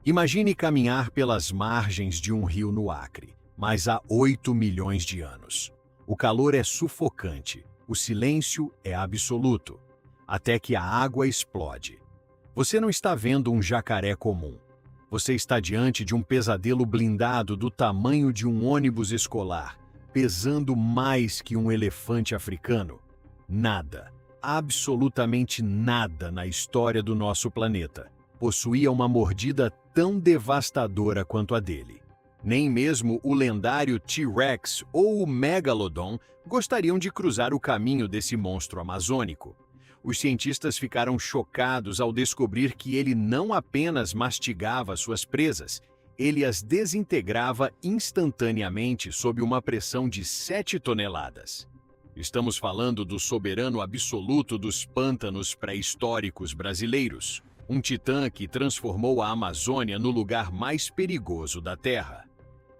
Imagine caminhar pelas margens de um rio no Acre, mas há 8 milhões de anos. O calor é sufocante, o silêncio é absoluto, até que a água explode. Você não está vendo um jacaré comum. Você está diante de um pesadelo blindado do tamanho de um ônibus escolar, pesando mais que um elefante africano. Nada, absolutamente nada na história do nosso planeta possuía uma mordida tão devastadora quanto a dele. Nem mesmo o lendário T-Rex ou o Megalodon gostariam de cruzar o caminho desse monstro amazônico. Os cientistas ficaram chocados ao descobrir que ele não apenas mastigava suas presas, ele as desintegrava instantaneamente sob uma pressão de 7 toneladas. Estamos falando do soberano absoluto dos pântanos pré-históricos brasileiros, um titã que transformou a Amazônia no lugar mais perigoso da Terra.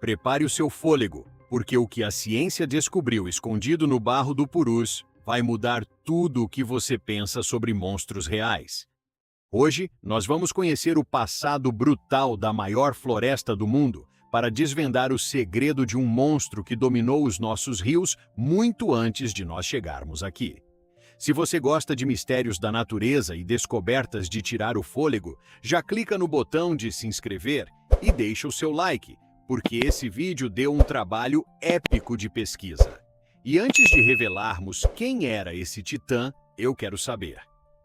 Prepare o seu fôlego, porque o que a ciência descobriu escondido no barro do purus vai mudar tudo o que você pensa sobre monstros reais. Hoje, nós vamos conhecer o passado brutal da maior floresta do mundo para desvendar o segredo de um monstro que dominou os nossos rios muito antes de nós chegarmos aqui. Se você gosta de mistérios da natureza e descobertas de tirar o fôlego, já clica no botão de se inscrever e deixa o seu like, porque esse vídeo deu um trabalho épico de pesquisa. E antes de revelarmos quem era esse titã, eu quero saber: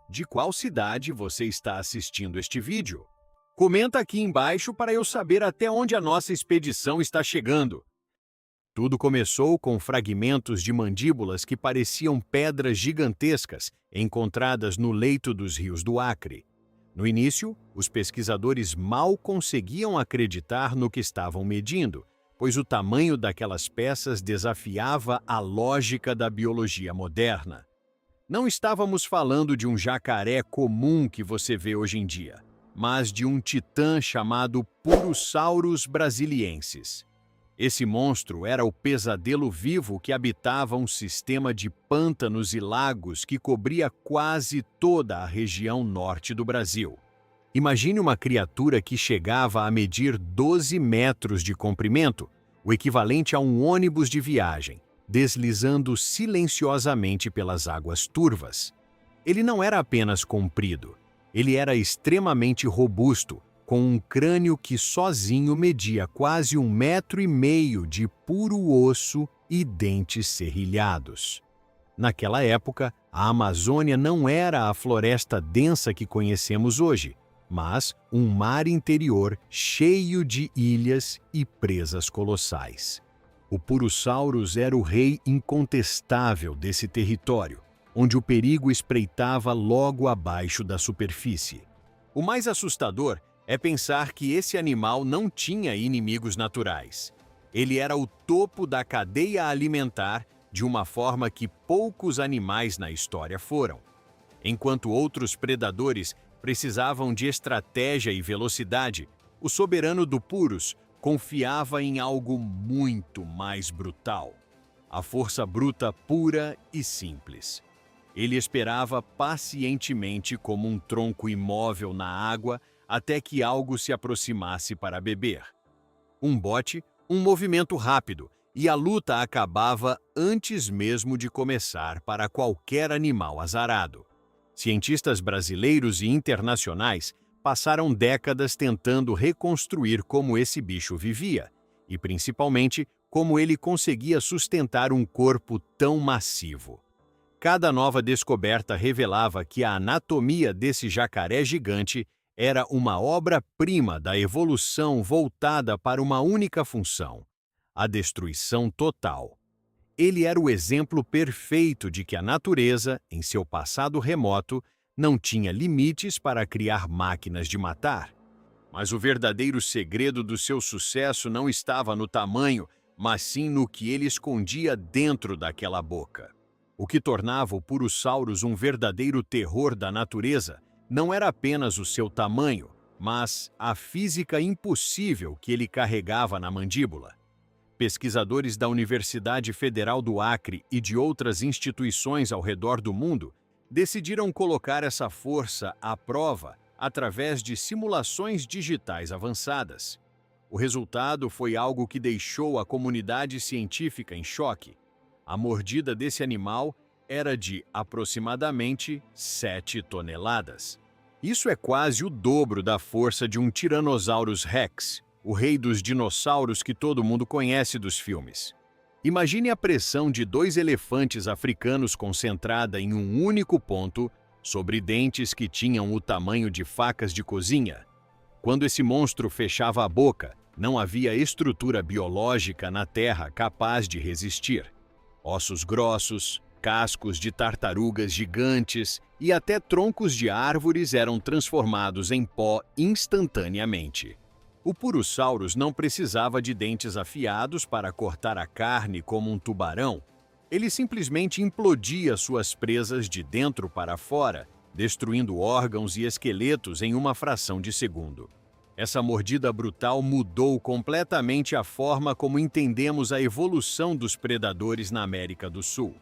de qual cidade você está assistindo este vídeo? Comenta aqui embaixo para eu saber até onde a nossa expedição está chegando. Tudo começou com fragmentos de mandíbulas que pareciam pedras gigantescas encontradas no leito dos rios do Acre. No início, os pesquisadores mal conseguiam acreditar no que estavam medindo, pois o tamanho daquelas peças desafiava a lógica da biologia moderna. Não estávamos falando de um jacaré comum que você vê hoje em dia, mas de um titã chamado Purosaurus brasiliensis. Esse monstro era o pesadelo vivo que habitava um sistema de pântanos e lagos que cobria quase toda a região norte do Brasil. Imagine uma criatura que chegava a medir 12 metros de comprimento, o equivalente a um ônibus de viagem, deslizando silenciosamente pelas águas turvas. Ele não era apenas comprido, ele era extremamente robusto, com um crânio que sozinho media quase 1,5 metro de puro osso e dentes serrilhados. Naquela época, a Amazônia não era a floresta densa que conhecemos hoje, mas um mar interior cheio de ilhas e presas colossais. O Purosaurus era o rei incontestável desse território, onde o perigo espreitava logo abaixo da superfície. O mais assustador é pensar que esse animal não tinha inimigos naturais. Ele era o topo da cadeia alimentar de uma forma que poucos animais na história foram. Enquanto outros predadores precisavam de estratégia e velocidade, o soberano do Purus confiava em algo muito mais brutal: a força bruta pura e simples. Ele esperava pacientemente como um tronco imóvel na água até que algo se aproximasse para beber. Um bote, um movimento rápido, e a luta acabava antes mesmo de começar para qualquer animal azarado. Cientistas brasileiros e internacionais passaram décadas tentando reconstruir como esse bicho vivia, e principalmente como ele conseguia sustentar um corpo tão massivo. Cada nova descoberta revelava que a anatomia desse jacaré gigante era uma obra-prima da evolução voltada para uma única função: a destruição total. Ele era o exemplo perfeito de que a natureza, em seu passado remoto, não tinha limites para criar máquinas de matar. Mas o verdadeiro segredo do seu sucesso não estava no tamanho, mas sim no que ele escondia dentro daquela boca. O que tornava o Purosaurus um verdadeiro terror da natureza não era apenas o seu tamanho, mas a física impossível que ele carregava na mandíbula. Pesquisadores da Universidade Federal do Acre e de outras instituições ao redor do mundo decidiram colocar essa força à prova através de simulações digitais avançadas. O resultado foi algo que deixou a comunidade científica em choque. A mordida desse animal era de aproximadamente 7 toneladas. Isso é quase o dobro da força de um Tyrannosaurus Rex, o rei dos dinossauros que todo mundo conhece dos filmes. Imagine a pressão de 2 elefantes africanos concentrada em um único ponto, sobre dentes que tinham o tamanho de facas de cozinha. Quando esse monstro fechava a boca, não havia estrutura biológica na Terra capaz de resistir. Ossos grossos, cascos de tartarugas gigantes e até troncos de árvores eram transformados em pó instantaneamente. O Purosaurus não precisava de dentes afiados para cortar a carne como um tubarão. Ele simplesmente implodia suas presas de dentro para fora, destruindo órgãos e esqueletos em uma fração de segundo. Essa mordida brutal mudou completamente a forma como entendemos a evolução dos predadores na América do Sul.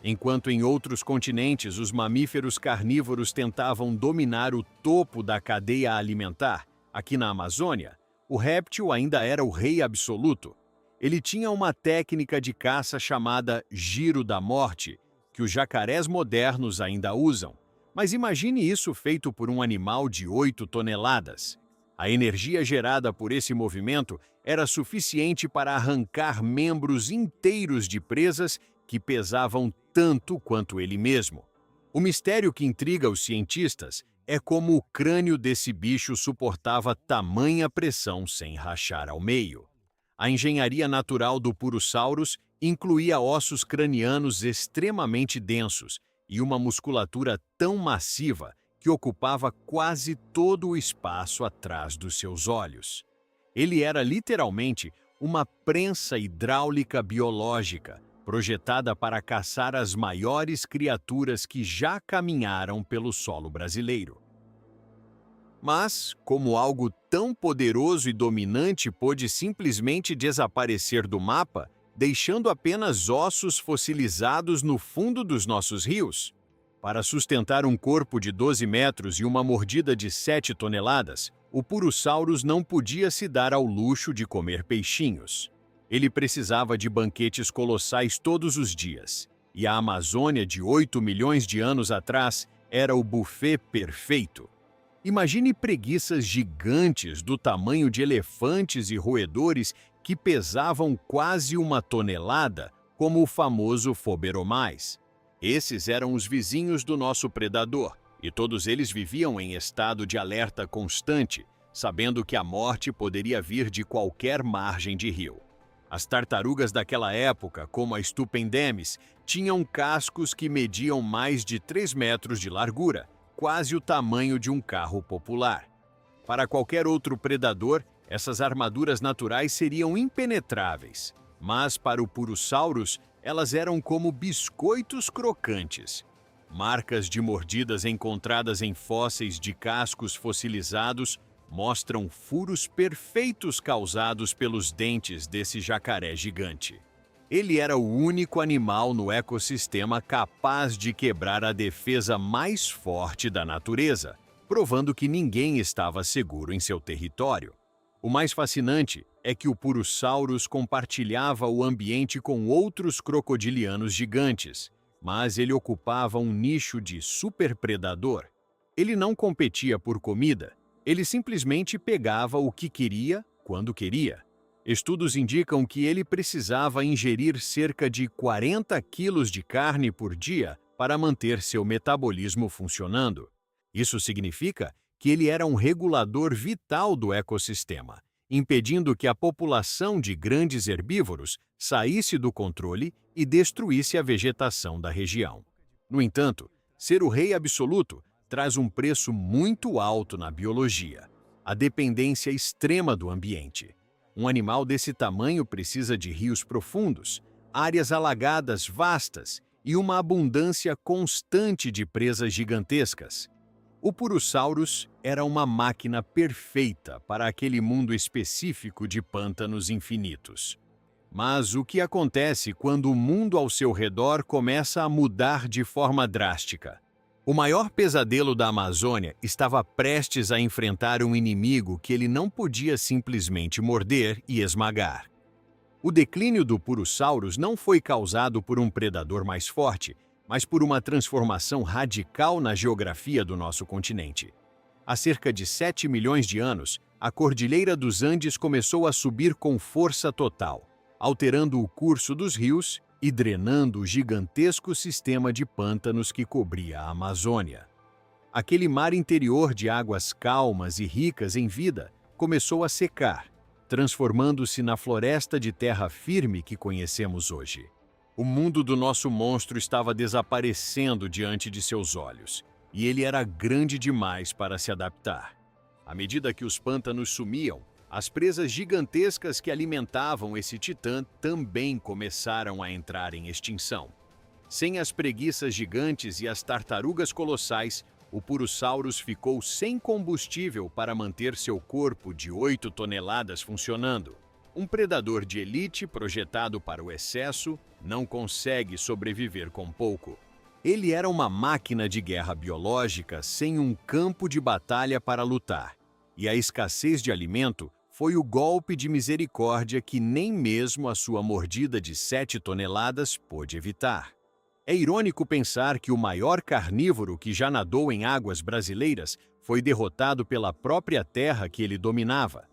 Enquanto em outros continentes os mamíferos carnívoros tentavam dominar o topo da cadeia alimentar, aqui na Amazônia, o réptil ainda era o rei absoluto. Ele tinha uma técnica de caça chamada giro da morte, que os jacarés modernos ainda usam. Mas imagine isso feito por um animal de 8 toneladas. A energia gerada por esse movimento era suficiente para arrancar membros inteiros de presas que pesavam tanto quanto ele mesmo. O mistério que intriga os cientistas é como o crânio desse bicho suportava tamanha pressão sem rachar ao meio. A engenharia natural do Purosaurus incluía ossos cranianos extremamente densos e uma musculatura tão massiva que ocupava quase todo o espaço atrás dos seus olhos. Ele era literalmente uma prensa hidráulica biológica, projetada para caçar as maiores criaturas que já caminharam pelo solo brasileiro. Mas, como algo tão poderoso e dominante pôde simplesmente desaparecer do mapa, deixando apenas ossos fossilizados no fundo dos nossos rios? Para sustentar um corpo de 12 metros e uma mordida de 7 toneladas, o Purosaurus não podia se dar ao luxo de comer peixinhos. Ele precisava de banquetes colossais todos os dias, e a Amazônia de 8 milhões de anos atrás era o buffet perfeito. Imagine preguiças gigantes do tamanho de elefantes e roedores que pesavam quase 1 tonelada, como o famoso Phoberomais. Esses eram os vizinhos do nosso predador, e todos eles viviam em estado de alerta constante, sabendo que a morte poderia vir de qualquer margem de rio. As tartarugas daquela época, como a Stupendemis, tinham cascos que mediam mais de 3 metros de largura, quase o tamanho de um carro popular. Para qualquer outro predador, essas armaduras naturais seriam impenetráveis, mas para o Purosaurus, elas eram como biscoitos crocantes. Marcas de mordidas encontradas em fósseis de cascos fossilizados mostram furos perfeitos causados pelos dentes desse jacaré gigante. Ele era o único animal no ecossistema capaz de quebrar a defesa mais forte da natureza, provando que ninguém estava seguro em seu território. O mais fascinante é que o Purosaurus compartilhava o ambiente com outros crocodilianos gigantes, mas ele ocupava um nicho de superpredador. Ele não competia por comida, ele simplesmente pegava o que queria, quando queria. Estudos indicam que ele precisava ingerir cerca de 40 quilos de carne por dia para manter seu metabolismo funcionando. Isso significa que ele era um regulador vital do ecossistema, impedindo que a população de grandes herbívoros saísse do controle e destruísse a vegetação da região. No entanto, ser o rei absoluto traz um preço muito alto na biologia: a dependência extrema do ambiente. Um animal desse tamanho precisa de rios profundos, áreas alagadas vastas e uma abundância constante de presas gigantescas. O Purosaurus era uma máquina perfeita para aquele mundo específico de pântanos infinitos. Mas o que acontece quando o mundo ao seu redor começa a mudar de forma drástica? O maior pesadelo da Amazônia estava prestes a enfrentar um inimigo que ele não podia simplesmente morder e esmagar. O declínio do Purosaurus não foi causado por um predador mais forte, mas por uma transformação radical na geografia do nosso continente. Há cerca de 7 milhões de anos, a Cordilheira dos Andes começou a subir com força total, alterando o curso dos rios e drenando o gigantesco sistema de pântanos que cobria a Amazônia. Aquele mar interior de águas calmas e ricas em vida começou a secar, transformando-se na floresta de terra firme que conhecemos hoje. O mundo do nosso monstro estava desaparecendo diante de seus olhos, e ele era grande demais para se adaptar. À medida que os pântanos sumiam, as presas gigantescas que alimentavam esse titã também começaram a entrar em extinção. Sem as preguiças gigantes e as tartarugas colossais, o Purosaurus ficou sem combustível para manter seu corpo de 8 toneladas funcionando. Um predador de elite projetado para o excesso não consegue sobreviver com pouco. Ele era uma máquina de guerra biológica sem um campo de batalha para lutar, e a escassez de alimento foi o golpe de misericórdia que nem mesmo a sua mordida de 7 toneladas pôde evitar. É irônico pensar que o maior carnívoro que já nadou em águas brasileiras foi derrotado pela própria terra que ele dominava.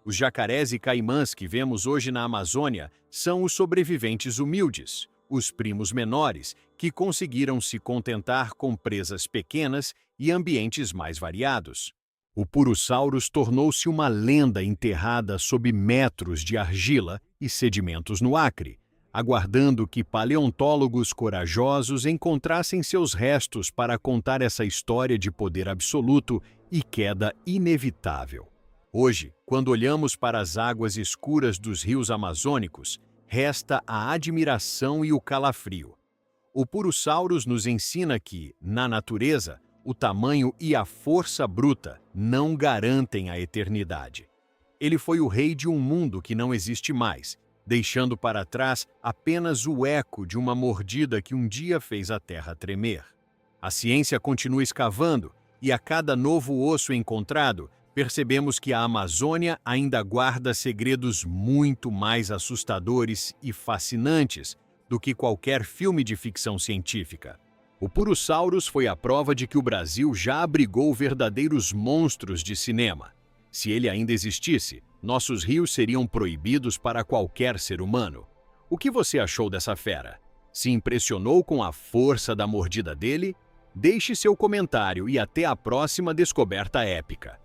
Os jacarés e caimãs que vemos hoje na Amazônia são os sobreviventes humildes, os primos menores, que conseguiram se contentar com presas pequenas e ambientes mais variados. O Purosaurus tornou-se uma lenda enterrada sob metros de argila e sedimentos no Acre, aguardando que paleontólogos corajosos encontrassem seus restos para contar essa história de poder absoluto e queda inevitável. Hoje, quando olhamos para as águas escuras dos rios amazônicos, resta a admiração e o calafrio. O Purosaurus nos ensina que, na natureza, o tamanho e a força bruta não garantem a eternidade. Ele foi o rei de um mundo que não existe mais, deixando para trás apenas o eco de uma mordida que um dia fez a terra tremer. A ciência continua escavando, e a cada novo osso encontrado, percebemos que a Amazônia ainda guarda segredos muito mais assustadores e fascinantes do que qualquer filme de ficção científica. O Purosaurus foi a prova de que o Brasil já abrigou verdadeiros monstros de cinema. Se ele ainda existisse, nossos rios seriam proibidos para qualquer ser humano. O que você achou dessa fera? Se impressionou com a força da mordida dele? Deixe seu comentário e até a próxima descoberta épica.